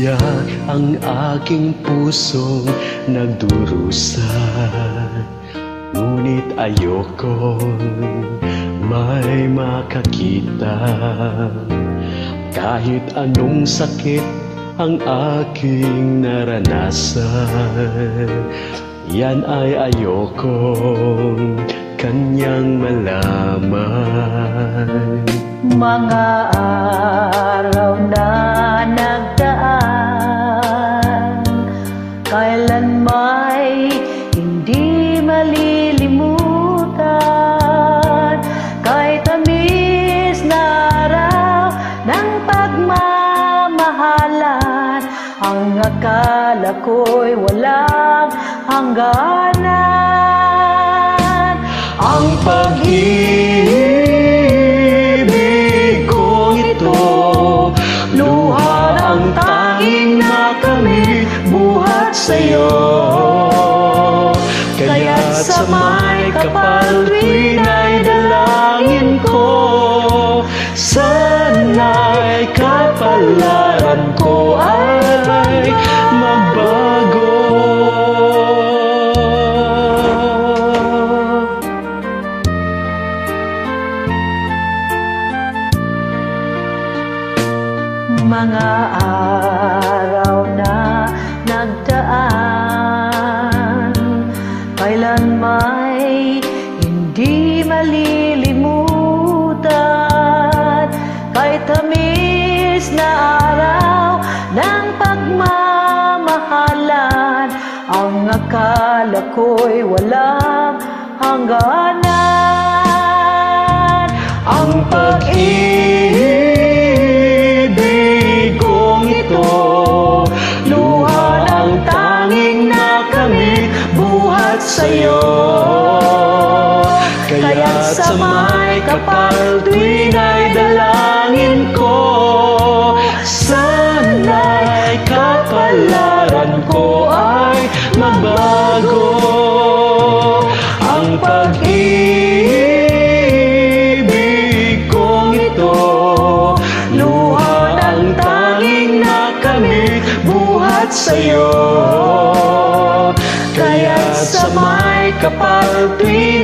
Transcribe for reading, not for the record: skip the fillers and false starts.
Tiyak ang aking pusong nagdurusa, ngunit ayokong may makakita. Kahit anong sakit ang aking naranasan, yan ay ayokong kanyang malaman. Mga araw na nagdaan, kailan may hindi malilimutan. Kay tamis na araw ng pagmamahalan, ang akala ko'y walang hangganan. Ang pag-ibig kong ito, luha ang tanging nakamit buhat sa'yo. Kaya't sa may kapal tuwin ay dalangin ko, sana'y kapalaran ko ay magbago. Mga araw na nagdaan, kailan may hindi malilimutan. Kay tamis na araw ng pagmamahalan, ang akala ko'y walang hangganan. Ang pag-ibig kong ito, luha ang tanging nakamit buhat sa'yo. Kaya sa may kapal tuwin ay dalangin ko, sana'y kapalaran ko ay magbago. Ang pag-ibig kong ito, luha ang tanging nakamit buhat sa'yo. Kaya sa may kapal tuwin